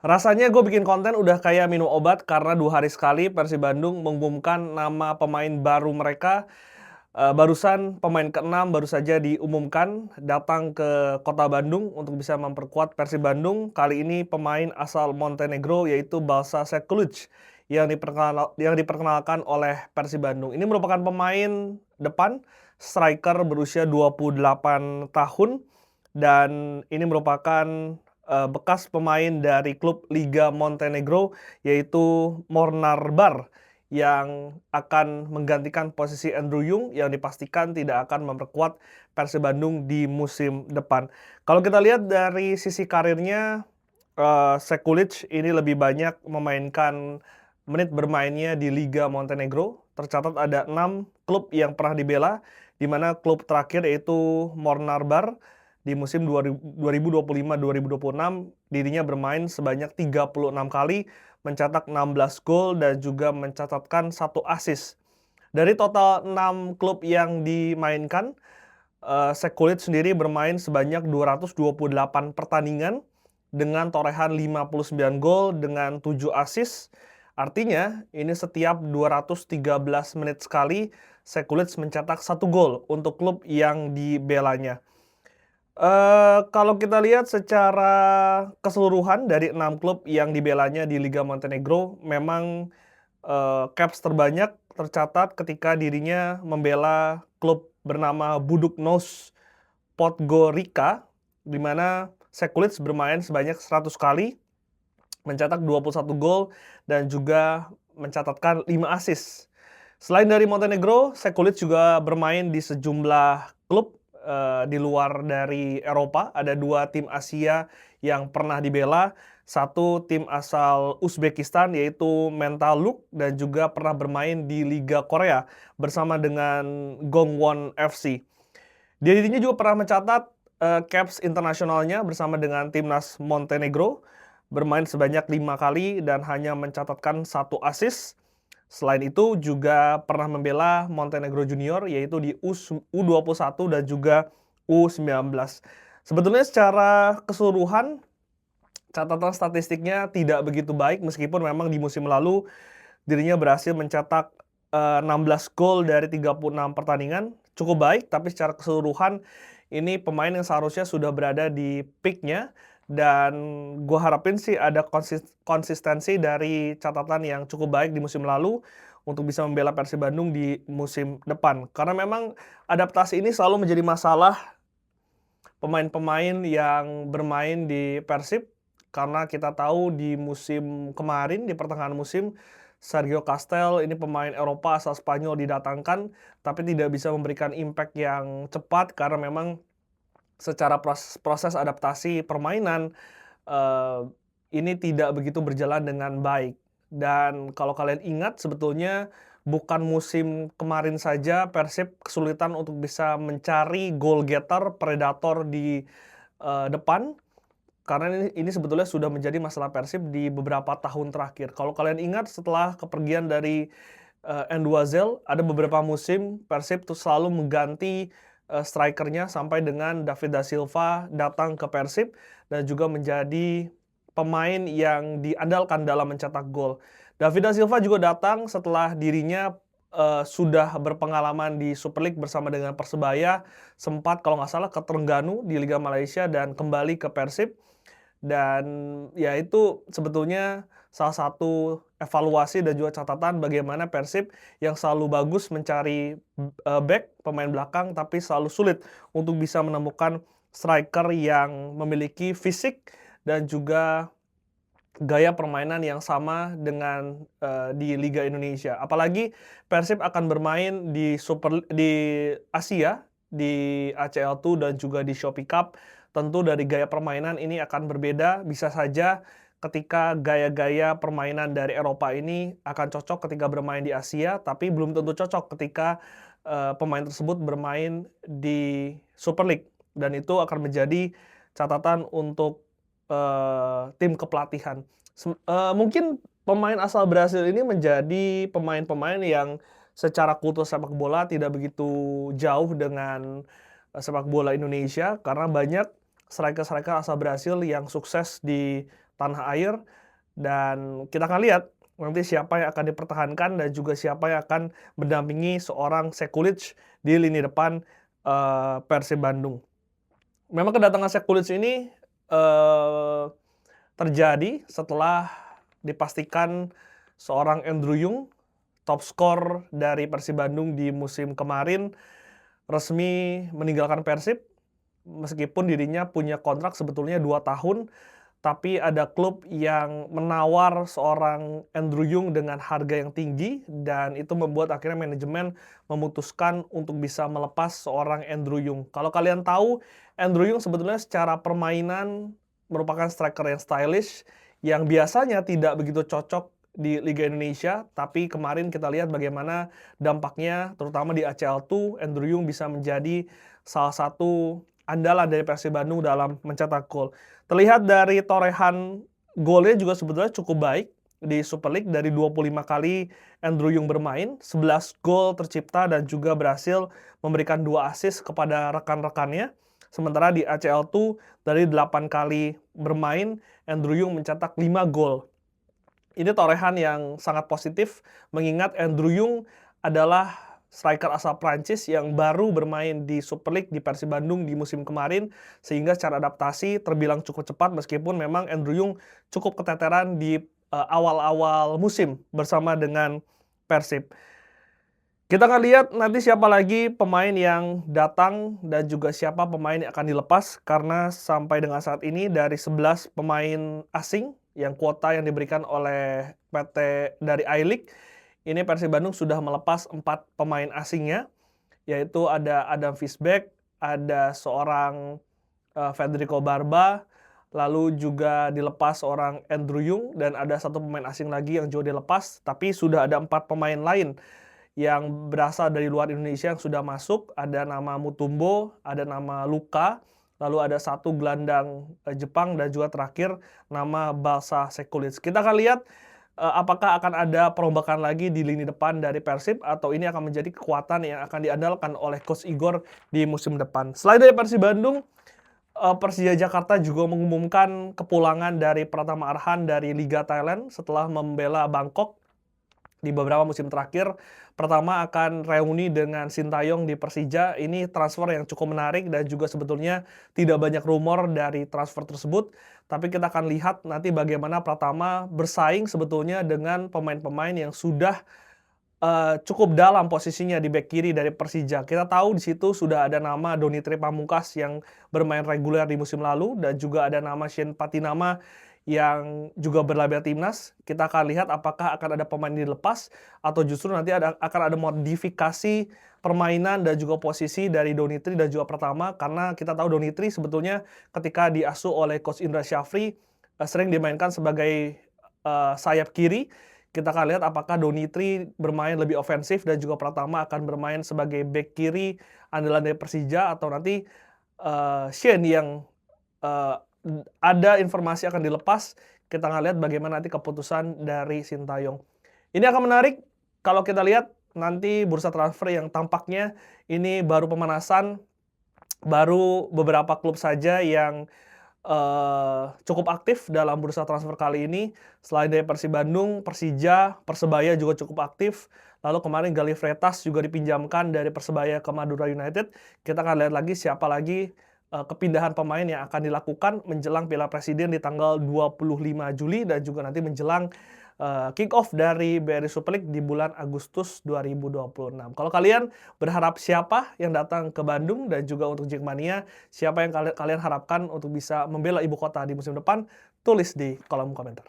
Rasanya gue bikin konten udah kayak minum obat karena 2 hari sekali Persib Bandung mengumumkan nama pemain baru mereka. Barusan pemain ke-6 baru saja diumumkan datang ke kota Bandung untuk bisa memperkuat Persib Bandung. Kali ini pemain asal Montenegro yaitu Balsa Sekulic yang diperkenalkan oleh Persib Bandung. Ini merupakan pemain depan, striker berusia 28 tahun dan ini merupakan bekas pemain dari klub Liga Montenegro yaitu Mornar Bar yang akan menggantikan posisi Andrew Yung yang dipastikan tidak akan memperkuat Persib Bandung di musim depan. Kalau kita lihat dari sisi karirnya, Sekulic ini lebih banyak memainkan menit bermainnya di Liga Montenegro. Tercatat ada 6 klub yang pernah dibela, di mana klub terakhir yaitu Mornar Bar di musim 2025-2026 dirinya bermain sebanyak 36 kali, mencetak 16 gol dan juga mencatatkan 1 assist. Dari total 6 klub yang dimainkan, Sekulic sendiri bermain sebanyak 228 pertandingan dengan torehan 59 gol dengan 7 assist. Artinya, ini setiap 213 menit sekali Sekulic mencetak 1 gol untuk klub yang dibelanya. Kalau kita lihat secara keseluruhan dari 6 klub yang dibelanya di Liga Montenegro, memang, caps terbanyak tercatat ketika dirinya membela klub bernama Budućnost Podgorica, di mana Sekulic bermain sebanyak 100 kali, mencetak 21 gol dan juga mencatatkan 5 assist. Selain dari Montenegro, Sekulic juga bermain di sejumlah klub di luar dari Eropa. Ada 2 tim Asia yang pernah dibela. Satu tim asal Uzbekistan yaitu Mentaluk dan juga pernah bermain di Liga Korea bersama dengan Gongwon FC. Dirinya juga pernah mencatat caps internasionalnya bersama dengan timnas Montenegro, bermain sebanyak 5 kali dan hanya mencatatkan 1 assist. Selain itu juga pernah membela Montenegro Junior yaitu di U21 dan juga U19. Sebetulnya secara keseluruhan catatan statistiknya tidak begitu baik meskipun memang di musim lalu dirinya berhasil mencetak 16 gol dari 36 pertandingan, cukup baik, tapi secara keseluruhan ini pemain yang seharusnya sudah berada di peak-nya dan gue harapin sih ada konsistensi dari catatan yang cukup baik di musim lalu untuk bisa membela Persib Bandung di musim depan. Karena memang adaptasi ini selalu menjadi masalah pemain-pemain yang bermain di Persib, karena kita tahu di musim kemarin, di pertengahan musim, Sergio Castel ini pemain Eropa asal Spanyol didatangkan, tapi tidak bisa memberikan impact yang cepat karena memang secara proses adaptasi permainan, ini tidak begitu berjalan dengan baik. Dan kalau kalian ingat sebetulnya bukan musim kemarin saja Persib kesulitan untuk bisa mencari goal getter, predator di, depan, karena ini sebetulnya sudah menjadi masalah Persib di beberapa tahun terakhir. Kalau kalian ingat setelah kepergian dari, N'Doazel, ada beberapa musim Persib tuh selalu mengganti, striker-nya sampai dengan David da Silva datang ke Persib dan juga menjadi pemain yang diandalkan dalam mencetak gol. David da Silva juga datang setelah dirinya, sudah berpengalaman di Super League bersama dengan Persebaya, sempat kalau nggak salah ke Terengganu di Liga Malaysia dan kembali ke Persib. Dan ya itu sebetulnya salah satu evaluasi dan juga catatan bagaimana Persib yang selalu bagus mencari, back, pemain belakang, tapi selalu sulit untuk bisa menemukan striker yang memiliki fisik dan juga gaya permainan yang sama dengan, di Liga Indonesia. Apalagi Persib akan bermain di Asia, di ACL II dan juga di Shopee Cup. Tentu dari gaya permainan ini akan berbeda, bisa saja ketika gaya-gaya permainan dari Eropa ini akan cocok ketika bermain di Asia, tapi belum tentu cocok ketika, pemain tersebut bermain di Super League dan itu akan menjadi catatan untuk, tim kepelatihan. Mungkin pemain asal Brasil ini menjadi pemain-pemain yang secara kultur sepak bola tidak begitu jauh dengan, sepak bola Indonesia karena banyak striker-striker asal Brasil yang sukses di tanah air, dan kita akan lihat nanti siapa yang akan dipertahankan dan juga siapa yang akan mendampingi seorang Sekulic di lini depan Persib Bandung. Memang kedatangan Sekulic ini terjadi setelah dipastikan seorang Andrew Yung, top skor dari Persib Bandung di musim kemarin, resmi meninggalkan Persib. Meskipun dirinya punya kontrak sebetulnya 2 tahun, tapi ada klub yang menawar seorang Andrew Yung dengan harga yang tinggi, dan itu membuat akhirnya manajemen memutuskan untuk bisa melepas seorang Andrew Yung. Kalau kalian tahu, Andrew Yung sebetulnya secara permainan merupakan striker yang stylish, yang biasanya tidak begitu cocok di Liga Indonesia, tapi kemarin kita lihat bagaimana dampaknya, terutama di ACL2, Andrew Yung bisa menjadi salah satu andalan dari Persib Bandung dalam mencetak gol. Terlihat dari torehan golnya juga sebetulnya cukup baik di Super League. Dari 25 kali Andrew Yung bermain, 11 gol tercipta dan juga berhasil memberikan 2 assist kepada rekan-rekannya. Sementara di ACL2 dari 8 kali bermain, Andrew Yung mencetak 5 gol. Ini torehan yang sangat positif, mengingat Andrew Yung adalah striker asal Prancis yang baru bermain di Super League di Persib Bandung di musim kemarin, sehingga secara adaptasi terbilang cukup cepat meskipun memang Andrew Yung cukup keteteran di awal-awal musim bersama dengan Persib. Kita akan lihat nanti siapa lagi pemain yang datang dan juga siapa pemain yang akan dilepas, karena sampai dengan saat ini dari 11 pemain asing yang kuota yang diberikan oleh PT dari I-League, ini Persib Bandung sudah melepas 4 pemain asingnya, yaitu ada Adam Fisbeck, ada seorang Federico Barba, lalu juga dilepas seorang Andrew Yung, dan ada 1 pemain asing lagi yang juga dilepas, tapi sudah ada 4 pemain lain yang berasal dari luar Indonesia yang sudah masuk. Ada nama Mutombo, ada nama Luka, lalu ada 1 gelandang Jepang, dan juga terakhir nama Balsa Sekulic. Kita akan lihat apakah akan ada perombakan lagi di lini depan dari Persib, atau ini akan menjadi kekuatan yang akan diandalkan oleh Coach Igor di musim depan. Selain dari Persib Bandung, Persija Jakarta juga mengumumkan kepulangan dari Pratama Arhan dari Liga Thailand setelah membela Bangkok di beberapa musim terakhir. Pertama akan reuni dengan Sintayong di Persija. Ini transfer yang cukup menarik dan juga sebetulnya tidak banyak rumor dari transfer tersebut. Tapi kita akan lihat nanti bagaimana Pratama bersaing sebetulnya dengan pemain-pemain yang sudah cukup dalam posisinya di bek kiri dari Persija. Kita tahu di situ sudah ada nama Donitri Pamungkas yang bermain reguler di musim lalu, dan juga ada nama Shane Patinama yang juga berlabel timnas. Kita akan lihat apakah akan ada pemain dilepas atau justru nanti akan ada modifikasi permainan dan juga posisi dari Donitri dan juga Pratama, karena kita tahu Donitri sebetulnya ketika diasuh oleh Coach Indra Syafri sering dimainkan sebagai sayap kiri. Kita akan lihat apakah Donitri bermain lebih ofensif dan juga Pratama akan bermain sebagai bek kiri andalan dari Persija, atau nanti Shane yang ada informasi akan dilepas. Kita akan lihat bagaimana nanti keputusan dari Sintayong. Ini akan menarik kalau kita lihat nanti bursa transfer yang tampaknya ini baru pemanasan, baru beberapa klub saja yang cukup aktif dalam bursa transfer kali ini. Selain dari Persib Bandung, Persija, Persebaya juga cukup aktif. Lalu kemarin Galih Freitas juga dipinjamkan dari Persebaya ke Madura United. Kita akan lihat lagi siapa lagi kepindahan pemain yang akan dilakukan menjelang Piala Presiden di tanggal 25 Juli dan juga nanti menjelang kick-off dari BRI Super League di bulan Agustus 2026. Kalau kalian berharap siapa yang datang ke Bandung, dan juga untuk Jackmania, siapa yang kalian harapkan untuk bisa membela ibu kota di musim depan, tulis di kolom komentar.